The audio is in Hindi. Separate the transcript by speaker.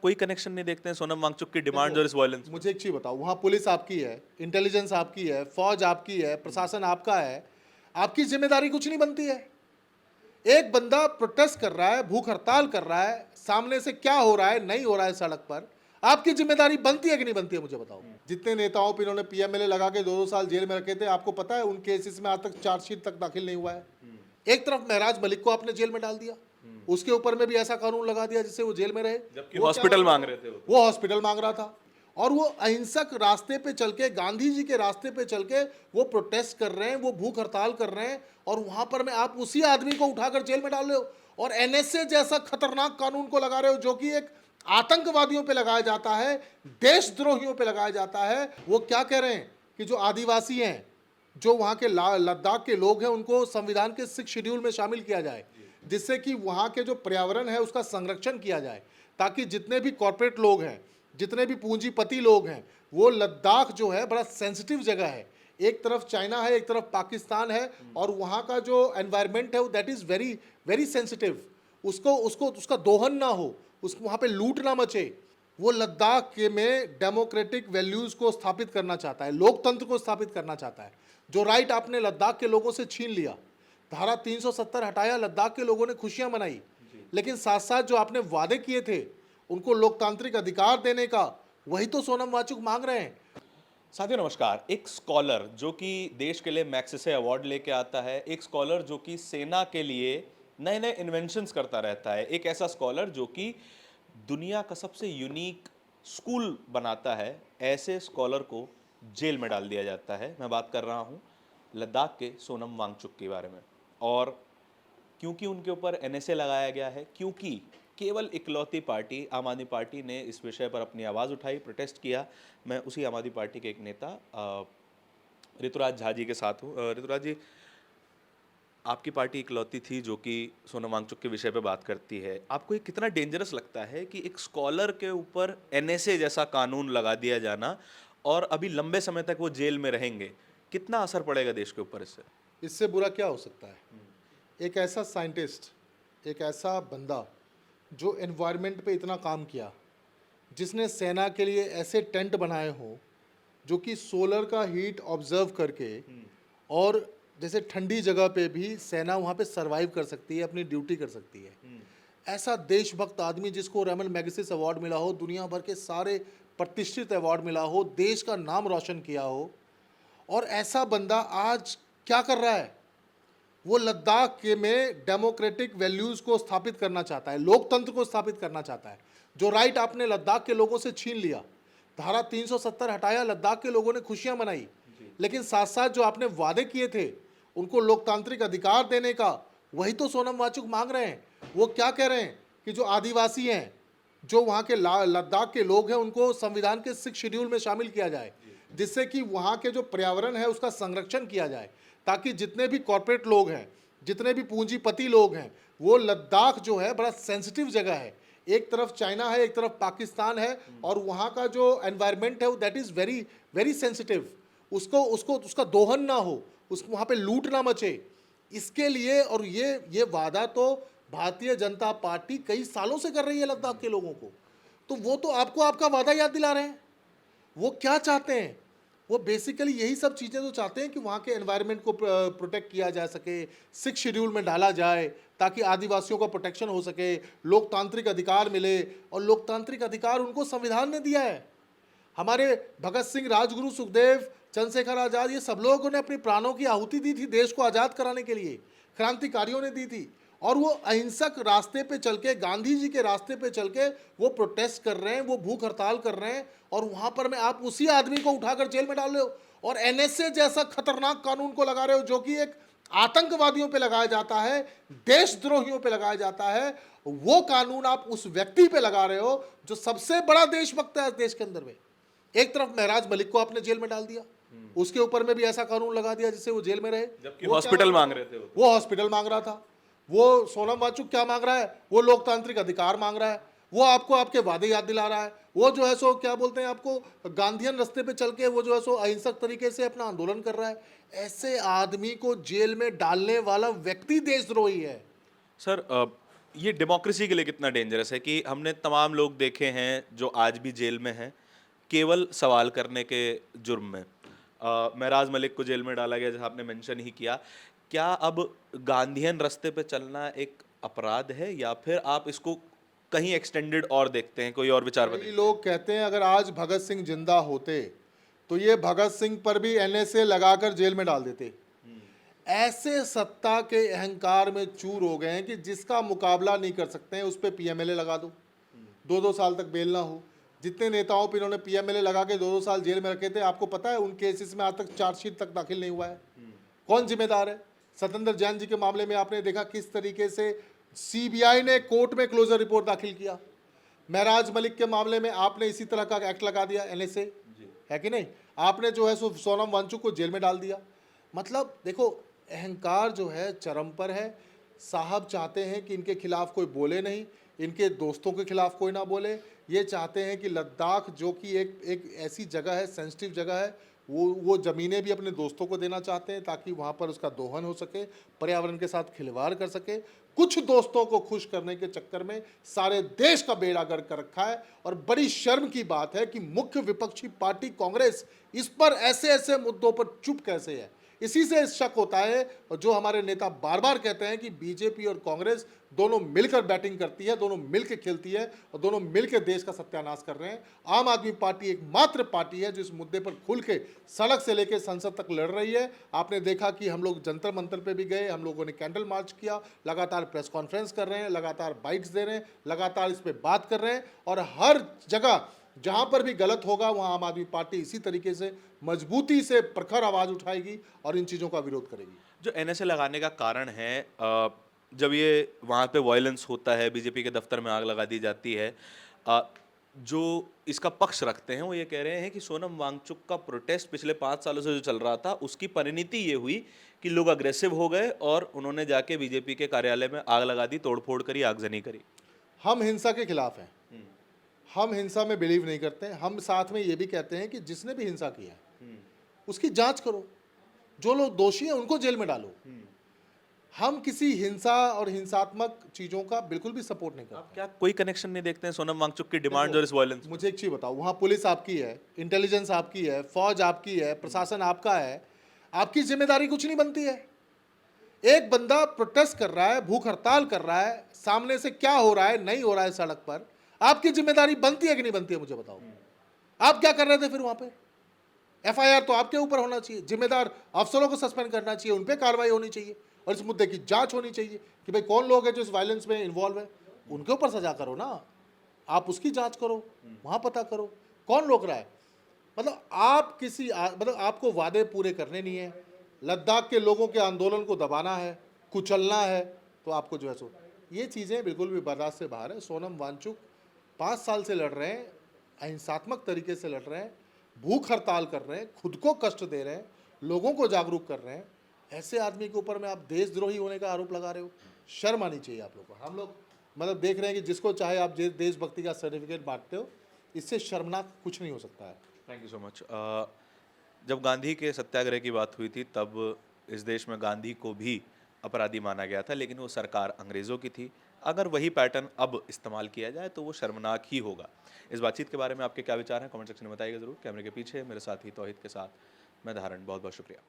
Speaker 1: कोई कनेक्शन नहीं देखते हैं सोनम वांगचुक की डिमांड और इस वायलेंस?
Speaker 2: मुझे एक चीज बताओ, वहां पुलिस आपकी है, इंटेलिजेंस आपकी है, फौज आपकी है, प्रशासन आपका है, आपकी जिम्मेदारी कुछ नहीं बनती है? एक बंदा प्रोटेस्ट कर रहा है, भूख हड़ताल कर रहा है, सामने से क्या हो रहा है, नहीं हो रहा है सड़क पर, आपकी जिम्मेदारी बनती है कि नहीं बनती है? मुझे बताओ। जितने नेताओं पर इन्होंने पीएमएलए लगा के 2-2 साल जेल में रखे थे, आपको पता है उन केसेस में आज तक चार्जशीट तक दाखिल नहीं हुआ है। एक तरफ महराज मलिक को आपने जेल में डाल दिया, उसके ऊपर में भी ऐसा कानून लगा दिया जिससे वो जेल में रहे,
Speaker 1: जबकि हॉस्पिटल मांग रहे थे
Speaker 2: वो हॉस्पिटल मांग रहा था। और वो अहिंसक रास्ते पे चल के, गांधी जी के रास्ते पे चल के वो प्रोटेस्ट कर रहे हैं, वो भूख हड़ताल कर रहे हैं, और वहां पर में आप उसी आदमी को उठाकर जेल में डाल रहे हो और एनएसए जैसा खतरनाक कानून को लगा रहे हो, जो कि एक आतंकवादियों पे लगाया जाता है, देशद्रोहियों पे लगाया जाता है। वो क्या कह रहे हैं कि जो आदिवासी हैं, जो वहाँ के लद्दाख के लोग हैं, उनको संविधान के 6 शेड्यूल में शामिल किया जाए, जिससे कि वहाँ के जो पर्यावरण है उसका संरक्षण किया जाए, ताकि जितने भी कॉर्पोरेट लोग हैं, जितने भी पूंजीपति लोग हैं, वो लद्दाख जो है बड़ा सेंसिटिव जगह है, एक तरफ चाइना है, एक तरफ पाकिस्तान है, और वहाँ का जो एनवायरनमेंट है वो that is very very sensitive, उसको उसको उसका दोहन ना हो, उसको वहाँ पे लूट ना मचे। वो लद्दाख के में डेमोक्रेटिक वैल्यूज़ को स्थापित करना चाहता है, लोकतंत्र को स्थापित करना चाहता है। जो राइट आपने लद्दाख के लोगों से छीन लिया, धारा 370 हटाया, लद्दाख के लोगों ने खुशियां मनाई, लेकिन साथ साथ जो आपने वादे किए थे उनको लोकतांत्रिक अधिकार देने का, वही तो सोनम वांगचुक मांग रहे हैं।
Speaker 1: साथियों नमस्कार। एक स्कॉलर जो कि देश के लिए मैग्सेसे अवार्ड लेके आता है, एक स्कॉलर जो कि सेना के लिए नए नए इन्वेंशंस करता रहता है, एक ऐसा स्कॉलर जो कि दुनिया का सबसे यूनिक स्कूल बनाता है, ऐसे स्कॉलर को जेल में डाल दिया जाता है। मैं बात कर रहा हूँ लद्दाख के सोनम वांगचुक के बारे में। और क्योंकि उनके ऊपर एनएसए लगाया गया है, क्योंकि केवल इकलौती पार्टी आम आदमी पार्टी ने इस विषय पर अपनी आवाज़ उठाई, प्रोटेस्ट किया। मैं उसी आम आदमी पार्टी के एक नेता ऋतुराज झा जी के साथ हूँ। ऋतुराज जी, आपकी पार्टी इकलौती थी जो कि सोनम वांगचुक के विषय पे बात करती है। आपको ये कितना डेंजरस लगता है कि एक स्कॉलर के ऊपर एनएसए जैसा कानून लगा दिया जाना, और अभी लंबे समय तक वो जेल में रहेंगे? कितना असर पड़ेगा देश के ऊपर इससे?
Speaker 2: इससे बुरा क्या हो सकता है? एक ऐसा साइंटिस्ट, एक ऐसा बंदा जो एनवायरनमेंट पे इतना काम किया, जिसने सेना के लिए ऐसे टेंट बनाए हों जो कि सोलर का हीट ऑब्जर्व करके, और जैसे ठंडी जगह पे भी सेना वहाँ पे सरवाइव कर सकती है, अपनी ड्यूटी कर सकती है। ऐसा देशभक्त आदमी जिसको रमन मैग्सेसे अवार्ड मिला हो, दुनिया भर के सारे प्रतिष्ठित अवार्ड मिला हो, देश का नाम रोशन किया हो, और ऐसा बंदा आज क्या कर रहा है? वो लद्दाख के में डेमोक्रेटिक वैल्यूज़ को स्थापित करना चाहता है, लोकतंत्र को स्थापित करना चाहता है। जो राइट आपने लद्दाख के लोगों से छीन लिया, धारा 370 हटाया, लद्दाख के लोगों ने खुशियां मनाई, लेकिन साथ साथ जो आपने वादे किए थे उनको लोकतांत्रिक अधिकार देने का, वही तो सोनम वांगचुक मांग रहे हैं। वो क्या कह रहे हैं कि जो आदिवासी हैं, जो वहाँ के लद्दाख के लोग हैं, उनको संविधान के 6 शेड्यूल में शामिल किया जाए, जिससे कि वहाँ के जो पर्यावरण है उसका संरक्षण किया जाए, ताकि जितने भी कॉर्पोरेट लोग हैं, जितने भी पूंजीपति लोग हैं, वो लद्दाख जो है बड़ा सेंसिटिव जगह है, एक तरफ चाइना है, एक तरफ पाकिस्तान है, और वहाँ का जो एनवायरनमेंट है वो that is very very sensitive, उसको उसको उसका दोहन ना हो, उसको वहाँ पे लूट ना मचे, इसके लिए। और ये वादा तो भारतीय जनता पार्टी कई सालों से कर रही है लद्दाख के लोगों को, तो वो तो आपको आपका वादा याद दिला रहे हैं। वो क्या चाहते हैं? वो बेसिकली यही सब चीज़ें तो चाहते हैं कि वहाँ के एनवायरनमेंट को प्रोटेक्ट किया जा सके, 6 शेड्यूल में डाला जाए, ताकि आदिवासियों का प्रोटेक्शन हो सके, लोकतांत्रिक अधिकार मिले, और लोकतांत्रिक अधिकार उनको संविधान ने दिया है। हमारे भगत सिंह, राजगुरु, सुखदेव, चंद्रशेखर आज़ाद, ये सब लोगों ने अपने प्राणों की आहुति दी थी देश को आज़ाद कराने के लिए, क्रांतिकारियों ने दी थी, और वो अहिंसक रास्ते पे चल के, गांधी जी के रास्ते पे चल के वो प्रोटेस्ट कर रहे हैं, वो भूख हड़ताल कर रहे हैं, और वहाँ पर में आप उसी आदमी को उठाकर जेल में डाल रहे हो और एनएसए जैसा खतरनाक कानून को लगा रहे हो, जो कि एक आतंकवादियों पे लगाया जाता है, देशद्रोहियों पे लगाया जाता है। वो कानून आप उस व्यक्ति पे लगा रहे हो जो सबसे बड़ा देशभक्त है देश के अंदर में। एक तरफ महराज मलिक को आपने जेल में डाल दिया, उसके ऊपर में भी ऐसा कानून लगा दिया जिससे वो जेल में रहे,
Speaker 1: जबकि हॉस्पिटल मांग रहे थे।
Speaker 2: वो हॉस्पिटल मांग रहा था। वो सोनम वांगचुक क्या मांग रहा है? वो लोकतांत्रिक अधिकार मांग रहा है, वो आपको आपके वादे याद दिला रहा है, वो जो है सो क्या बोलते हैं आपको, गांधीयन रास्ते पे चल के वो जो है सो अहिंसक तरीके से अपना आंदोलन कर रहा है। ऐसे आदमी को जेल में डालने वाला व्यक्ति देशद्रोही है।
Speaker 1: सर, ये डेमोक्रेसी के लिए कितना डेंजरस है कि हमने तमाम लोग देखे हैं जो आज भी जेल में हैं केवल सवाल करने के जुर्म में। महराज मलिक को जेल में डाला गया, जैसा आपने मेंशन ही किया। क्या अब गांधीयन रास्ते पे चलना एक अपराध है, या फिर आप इसको कहीं एक्सटेंडेड और देखते हैं, कोई और विचार
Speaker 2: कई
Speaker 1: बदलते हैं?
Speaker 2: लोग कहते हैं अगर आज भगत सिंह जिंदा होते तो ये भगत सिंह पर भी एनएसए लगाकर जेल में डाल देते। ऐसे सत्ता के अहंकार में चूर हो गए हैं कि जिसका मुकाबला नहीं कर सकते हैं उस पर पीएमएलए लगा दो, 2-2 साल तक बेल ना हो। जितने नेताओं पर इन्होंने पीएमएलए लगा के 2-2 साल जेल में रखे थे, आपको पता है उन केसेस में आज तक चार्जशीट तक दाखिल नहीं हुआ है। कौन जिम्मेदार है? सत्येंद्र जैन जी के मामले में आपने देखा किस तरीके से सीबीआई ने कोर्ट में क्लोजर रिपोर्ट दाखिल किया। महराज मलिक के मामले में आपने इसी तरह का एक्ट लगा दिया, एनएसए, है कि नहीं? आपने जो है सोनम वांगचुक को जेल में डाल दिया। मतलब देखो, अहंकार जो है चरम पर है। साहब चाहते हैं कि इनके खिलाफ कोई बोले नहीं, इनके दोस्तों के खिलाफ कोई ना बोले। ये चाहते हैं कि लद्दाख जो कि एक ऐसी जगह है, सेंसिटिव जगह है, वो ज़मीनें भी अपने दोस्तों को देना चाहते हैं ताकि वहाँ पर उसका दोहन हो सके, पर्यावरण के साथ खिलवाड़ कर सके। कुछ दोस्तों को खुश करने के चक्कर में सारे देश का बेड़ा गर्क कर रखा है। और बड़ी शर्म की बात है कि मुख्य विपक्षी पार्टी कांग्रेस इस पर ऐसे ऐसे मुद्दों पर चुप कैसे है। इसी से शक होता है, और जो हमारे नेता बार बार कहते हैं कि बीजेपी और कांग्रेस दोनों मिलकर बैटिंग करती है, दोनों मिलकर खेलती है और दोनों मिलकर देश का सत्यानाश कर रहे हैं। आम आदमी पार्टी एकमात्र पार्टी है जो इस मुद्दे पर खुल के सड़क से लेकर संसद तक लड़ रही है। आपने देखा कि हम लोग जंतर मंतर पे भी गए, हम लोगों ने कैंडल मार्च किया, लगातार प्रेस कॉन्फ्रेंस कर रहे हैं, लगातार बाइट्स दे रहे हैं, लगातार इस पर बात कर रहे हैं। और हर जगह जहां पर भी गलत होगा वहां आम आदमी पार्टी इसी तरीके से मजबूती से प्रखर आवाज उठाएगी और इन चीज़ों का विरोध करेगी।
Speaker 1: जो एनएसए लगाने का कारण है, जब ये वहाँ पे वायलेंस होता है, बीजेपी के दफ्तर में आग लगा दी जाती है, जो इसका पक्ष रखते हैं वो ये कह रहे हैं कि सोनम वांगचुक का प्रोटेस्ट पिछले 5 सालों से जो चल रहा था उसकी परिणति ये हुई कि लोग अग्रेसिव हो गए और उन्होंने जाके बीजेपी के कार्यालय में आग लगा दी, तोड़फोड़ करी, आगजनी करी।
Speaker 2: हम हिंसा के खिलाफ हैं, हम हिंसा में बिलीव नहीं करते। हम साथ में ये भी कहते हैं कि जिसने भी हिंसा किया है उसकी जांच करो, जो लोग दोषी हैं उनको जेल में डालो। हम किसी हिंसा और हिंसात्मक चीजों का बिल्कुल भी सपोर्ट नहीं
Speaker 1: आप
Speaker 2: करते।
Speaker 1: क्या कोई कनेक्शन नहीं देखते हैं सोनम वांगचुक की डिमांड और इस वायलेंस?
Speaker 2: मुझे एक चीज बताओ, वहाँ पुलिस आपकी है, इंटेलिजेंस आपकी है, फौज आपकी है, प्रशासन आपका है, आपकी जिम्मेदारी कुछ नहीं बनती है? एक बंदा प्रोटेस्ट कर रहा है, भूख हड़ताल कर रहा है, सामने से क्या हो रहा है नहीं हो रहा है सड़क पर, आपकी जिम्मेदारी बनती है कि नहीं बनती है? मुझे बताओ, आप क्या कर रहे थे फिर वहां पे? एफआईआर तो आपके ऊपर होना चाहिए, जिम्मेदार अफसरों को सस्पेंड करना चाहिए, उन पर कार्रवाई होनी चाहिए और इस मुद्दे की जांच होनी चाहिए कि भाई कौन लोग हैं जो इस वायलेंस में इन्वॉल्व है, उनके ऊपर सजा करो ना, आप उसकी जांच करो, वहां पता करो कौन रोक रहा है। मतलब आप मतलब आपको वादे पूरे करने नहीं है, लद्दाख के लोगों के आंदोलन को दबाना है, कुचलना है, तो आपको जो है सो ये चीज़ें बिल्कुल भी बर्दाश्त से बाहर है। सोनम वांगचुक 5 साल से लड़ रहे हैं, अहिंसात्मक तरीके से लड़ रहे हैं, भूख हड़ताल कर रहे हैं, खुद को कष्ट दे रहे हैं, लोगों को जागरूक कर रहे हैं। ऐसे आदमी के ऊपर में आप देशद्रोही होने का आरोप लगा रहे हो, शर्म आनी चाहिए आप लोग को। हम लोग मतलब देख रहे हैं कि जिसको चाहे आप देशभक्ति का सर्टिफिकेट बांटते हो, इससे शर्मनाक कुछ नहीं हो सकता है।
Speaker 1: Thank you so much. जब गांधी के सत्याग्रह की बात हुई थी तब इस देश में गांधी को भी अपराधी माना गया था, लेकिन वो सरकार अंग्रेज़ों की थी। अगर वही पैटर्न अब इस्तेमाल किया जाए तो वो शर्मनाक ही होगा। इस बातचीत के बारे में आपके क्या विचार हैं, कमेंट सेक्शन में बताइएगा ज़रूर। कैमरे के पीछे मेरे साथी तौहीद के साथ मैं धारण, बहुत बहुत शुक्रिया।